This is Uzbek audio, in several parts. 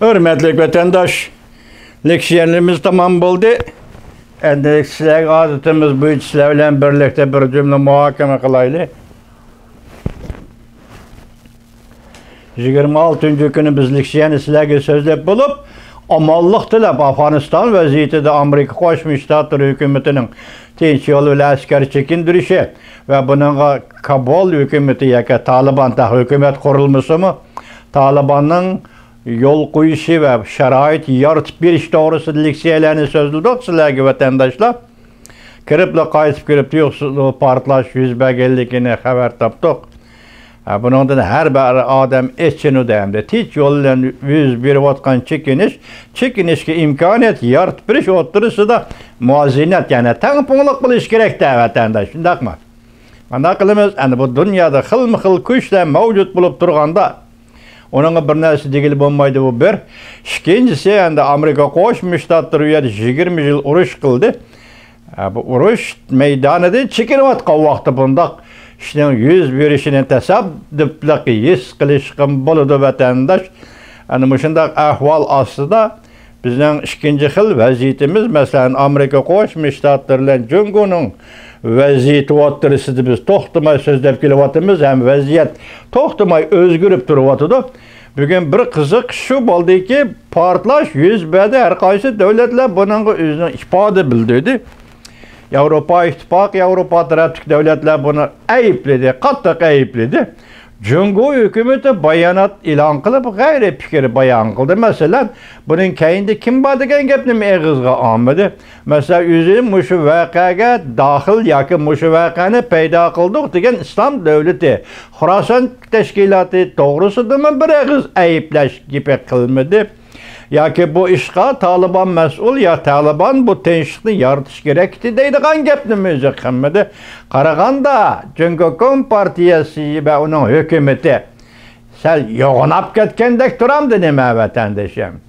Hürmetli vatandaş, leksiyenimiz tamam oldu. Endi sizlerge adetimiz bu sizler bilen birlikte bir cümle muhakeme kılaylı. 26. günü biz leksiyeni sizlerge sözlep bulup, amallık tilep Afganistan vaziyeti Amerika Koşmuş Ştatları hükümetinin tinç yolu ile asker çekindirişi ve bunun Kabul hükümeti yaka Taliban hükümet kurulması mı? Taliban'ın yol koyuşu ve şerait yaratıp bir iş doğrusu leksiyelerini sözlüdük sizlerge vatandaşlar. Kiriple kayıtıp kirip yoksulluğu partlaş yüz belgelikini haber taptık. Bunun her bir adam için ödemde. Hiç yolla yüz bir vatkan çekinişki imkaniyet yaratıp bir iş oturursa da muazinet yani tanıpınlık buluş gerek de vatandaş. Şundak mı? Anakılımız yani bu dünyada hıl güçle mevcut bulup durganda onun bir neresi değil olmaydı bu bir. İkincisi yani Amerika Koşmuş Ştatları 20 yıl uruş kıldı. Bu uruş meydanıda çekinvatkan vakti bundak. İşte yüz bir işinin tesadüpleki yüz kılışkın buludu vatandaş. Yani bu şundak ahval aslında bizden ikinci yıl vaziyetimiz mesela Amerika Koşmuş Ştatları'yla Cungu'nun vaziyeti oturusunu biz toxtumay sözlep kelivatımız hem vaziyet toxtumay özgürüp duruvatıdı. Bugün bir kızık şu oldu ki partlaş yüz bede her kaysı devletler bunun özünü ifade bildirdi. Avrupa İttifakı, Avrupa tarafındaki devletler bunu ayıpladı, katlık ayıpladı. Cungu hükümeti bayanat ilan kılıp gayri fikir bayan kıldı. Mesela bunun kayında kim badegen gepni eğizga almadı. Mesela üzüm muşu vakaya dahil yaki muşu vakanı peyda kıldık degen İslam devleti. Khurasan teşkilatı doğrusu da mı bir eğiz ayıplaş gibi kılmadı. Ya ki bu işga Taliban mesul ya Taliban bu tenşikni yaratış gerekti deydiğen gepni müzekemmedi. Karaganda Cungu Partiyası ve onun hükümeti sen yoğunap ketkendek duramdı neme vatandaşım.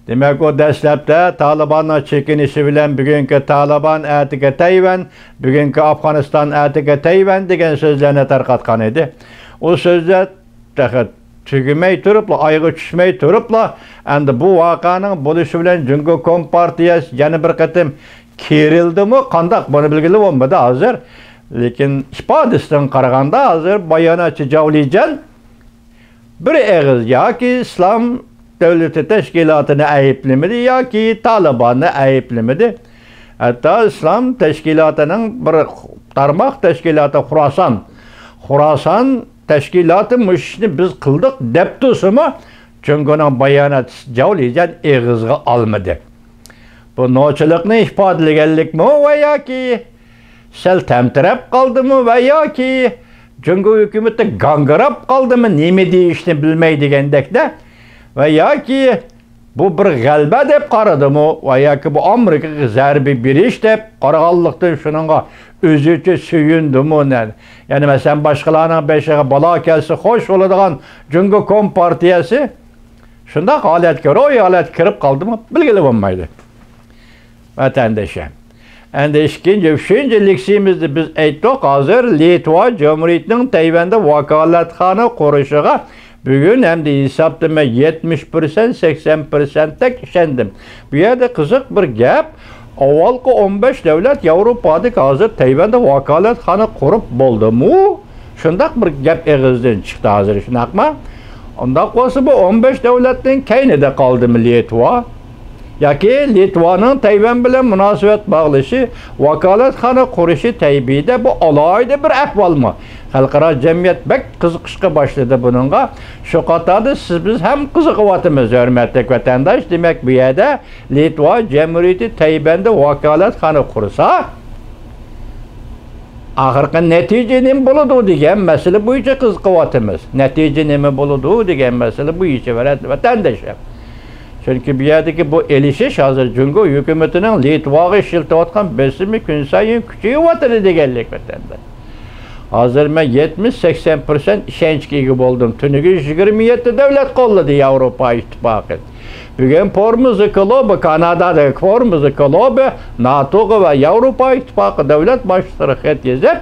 Demek o deslepte Taliban'la çekinişi bilen bugünkü Taliban etike Tayvan, bugünkü Afganistan etike Tayvan degen sözlerine tarqatkan idi. O sözler tügümey turupla, aygı çüşmey turupla, endi bu vakanın buluşu bilen Cungu Kompartiyası yana bir kıtım kerildi mi, kandak bunu bilgili olmadı hazır. Lekin ifadesinden karaganda hazır bayanatçı cavlican bir eğiz ya ki İslam devleti teşkilatını ayıplamedi ya ki Taliban'ı ayıplamedi. Hatta İslam teşkilatının bir tarmak teşkilatı Khurasan teşkilatı müşini biz kıldık deptusu mu? Çünkü onun bayanat cavlican eğizga almadı. Bu noçılıkını ifadelegellik mi veya ki sel temtirep kaldı mı veya ki Cungu hükümeti gangırap kaldı mı nemi deyişini bilmeydigendek de veya ki bu bir galbe dep qaradı mı veya ki bu Amerika zerbi bir iş dep qaragallıktan şununla özüçü süyündü mü ne? Yani mesela başkalarına beşeğe bala kelse hoş oladigan Cungu Kompartiyası şunda halet göre o halet kirip kaldı mı bilgili olmaydı. Vatandaşım. Endi üçüncü leksiyamizde biz ayttık hazır Litva Cumhuriyeti'nin Tayvan'da vakalathane kuruşuğa bugün hem de hesaptama 70% 80% tek işendim. Bu yerde kızık bir gap. Avalki 15 devlet Avrupa'da hazır Tayvan'da vakalathane kurup buldu mu? Şundak bir gap eğizden çıktı hazır şunak mı? Ondan olsa bu 15 devletin kaynıda kaldı mı Litva? Ya ki Litva'nın Tayvan bilen münasebet bağlışı vakalathane kuruşu Taybide bu alayda bir ahval mı? Halkara cemiyet bek kızıkışka başladı bununla. Şu qatada biz hem kızıkıvatımız hürmetli vatandaş demek bu yerde Litva Cumhuriyeti Tayvan'da vakalathane kursa ahırkı neticenin buludu degen mesele bu işe kızıkıvatımız. Neticenin buludu degen mesele bu işe vatandaşım. Çünkü bir yerdeki bu elişiş hazır Cungu hükümetinin Litva'yı şiltivatkan besimi gün sayın küçüğü vatanı degellik vatandaş. Hazır ben 70-80% işenç gibi oldum. Tünügü 27 devlet kolladı Avrupa İttifakı. Bugün formuzu klubu Kanada'da formuzu klubu NATO ve Avrupa İttifakı devlet başları hep yazıp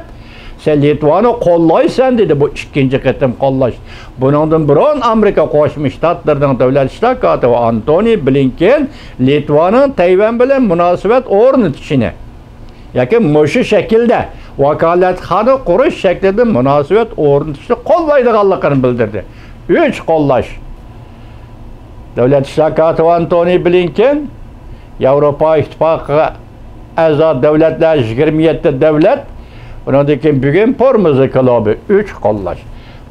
Sen Litvani qo'llaysan dedi, bu ikkinchi qitim qo'llash. Buningdan burun Amerika Qo'shma Shtatlarining davlat ishlar kotibi Antony Blinken Litvani Tayvan bilan munosabat o'rnatishini yoki mushu shaklda vakolatxona qurish shaklida munosabat o'rnatishni qo'llaydiganligini bildirdi. 3 qo'llash. Davlat ishlar kotibi Antony Blinken Yevropa ittifoqiga a'zo davlatlar 27 davlat, bundan keyin bugun Pormuzi klubi 3 qo'llash.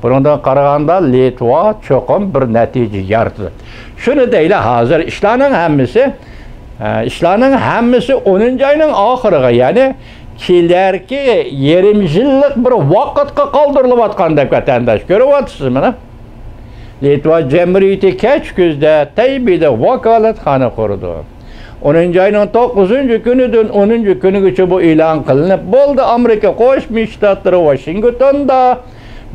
Bundan qaraganda Litva cho'qim bir natija yaratdi. Shuni deyla, hozir ishlarning hammasi 10-oyning oxiriga, ya'ni kelarki yarim yillik bir vaqtga qoldirilayotgandek vatandosh ko'ryapsizmi mana? Litva jamiyati kech kuzda Taybida vakolatxona qurdi. 10-oyning 9-kunidan 10-kunigacha bu e'lon qilinib bo'ldi. Amerika Qo'shma Shtatlari Washingtonda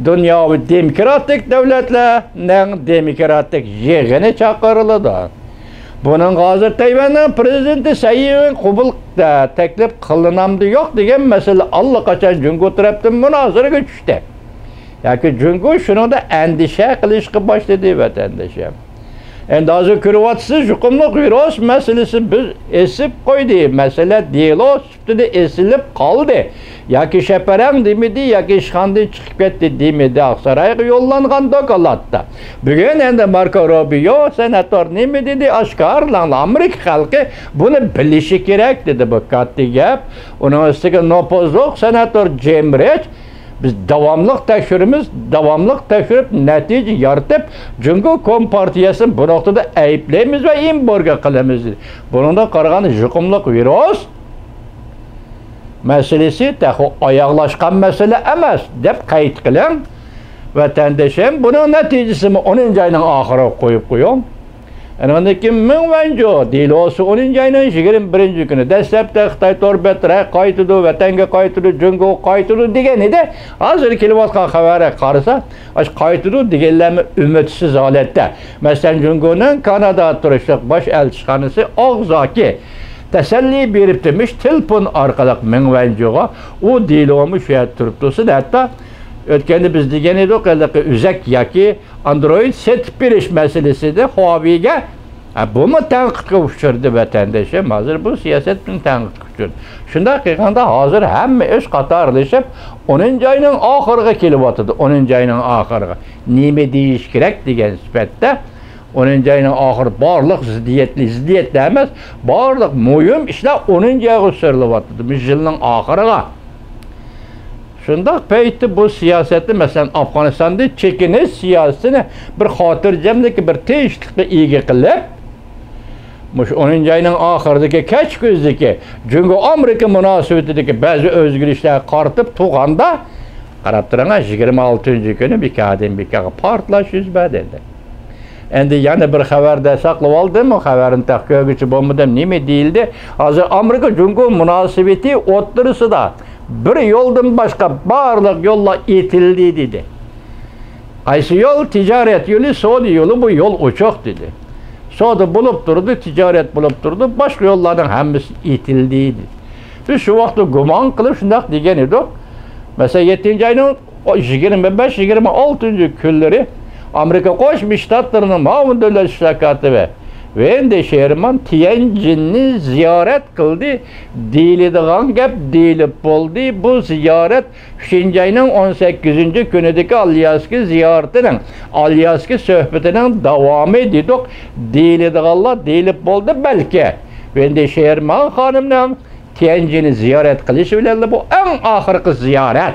dunyoviy demokratik davlatlarning demokratik yig'ini chaqirildi. Buning hozir Tayvanning prezidenti Sayyin qabul taklif qilinamdi yo'q degan masala allaqachon Jungo tarafdan munozaraga tushdi. Yoki Jungo shuningda andisha qilishga boshladi vatandoshlar. Endi hozir ko'ryapsiz, yuqumli virus masalasi biz esib qo'ydi. Masala delo sifatida esilib qoldi. Yoki shaparang demidi, yoki ishxondan chiqib ketdi demidi. Oqsaroyga yo'llangan dokolatda. Bugun endi Marco Rubio senator nima dedi? Oshkorlandi. Amerika xalqi buni bilishi kerak dedi. Bu katta gap. Uning ustiga nopozliq senator Jim Reich biz davomliq tekshirib natija yaratib Jungo Kompartiyasini bu nuqtada ayblaymiz va embargo qilamiz. Buningda qaraganda yuqumli virus masalasi taxo oyoqlashgan masala emas deb qayd qiling. Vatandoshim, buning natijasini 10-oyning oxiriga qo'yib qo'ying. Andan keyin Meng Wanzhou delosi 10-oyning 21-kuni dastlabda Xitoy to'rbetray qaytidi, vatanga qaytidi, Jungo qaytidi degan edi. Hozir kelayotgan xabarga qarasa, qaytidi deganlarni umidsiz holatda. Masalan, Jungoning Kanada turishliq bosh elchixonasi og'zaki tasalli berib demiş telefon orqali Meng Wanzhouga u delomi shu yerda turibdi. Hatto o'tganda biz degan edik, uzak yoki Android set berish masalasida Huawei'ga buni tanqidga uchirdi vatandoshim. Hozir bu siyosatning tanqidga uchirdi. Shunda qilganda hozir hamma ish qatorlashib 10-oyning oxiriga kelyapti. 10-oyning oxiriga nima deyish kerak degan sifatda 10-oyning oxiri barliq ziddiyatlar emas, barliq muhim ishlar 10-oyga surilyapti. Bu yilning oxiriga. Shundaq paytda bu siyosatni, masalan, Afg'onistonda chekinish siyosatini bir xotirjamlik, bir tinchlikqa ega qilib, mush 10-oyning oxiridagi kech kuzdagi Jungo Amerika munosabatidagi ba'zi o'zgarishlar qaratib tug'anda, qarab turing, 26-kuni bekaga portlash yuz berdi. Endi yana bir xabarda saqlab oldim, xabarini taqo'g'ichi bo'lmadim, nima deyildi? Hozir Amerika Jungo munosabati o'ttirisida bir yo'ldan boshqa barliq yo'llar etildi dedi. Qaysi yo'l? Tijorat yo'li, savdo yo'li, bu yo'l o'choq dedi. Savdo bo'lib turdi, tijorat bo'lib turdi, boshqa yo'llarning hammasi etildi dedi. Biz shu vaqtda gumon qilib shundaq degan edik. Masalan, 7-oyning 25-26 Amerika Qo'shma Shtatlarining ma'mur davlat ishlar kotibi Wendi Sherman Tianjinni ziyorat qildi. Deyiladigan gap deyilib bo'ldi. Bu ziyorat 3-oyning 18-kunidagi Alyaska ziyaratining, Alyaska suhbatining davomi dedik. Deyiladiganlar deyilib bo'ldi. Balki Wendi Sherman xonimning Tianjinni ziyorat qilishi bilan bu eng oxirgi ziyorat.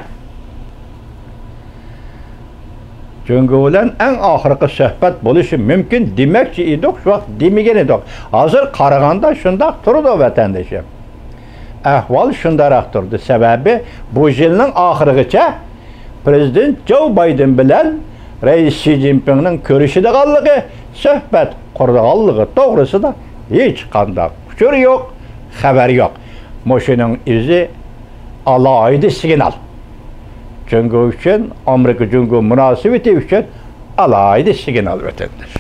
Jungo bilan eng oxirgi suhbat bo'lishi mumkin demakchi edik, shu vaqt demagan edik. Hozir qaraganda shundaq turdi vatandoshim. Ahvol shundaroq turdi. Sababi bu yilning oxirigacha prezident Joe Biden bilan rais Xi Jinpingning ko'rishidiganligi, suhbat qurdiganligi to'g'risida hech qanday uchur yo'q, xabar yo'q. Moshining o'zi alohida signal. Jungo uchun, Amerika Jungo munosabati uchun alohida signal vatandosh.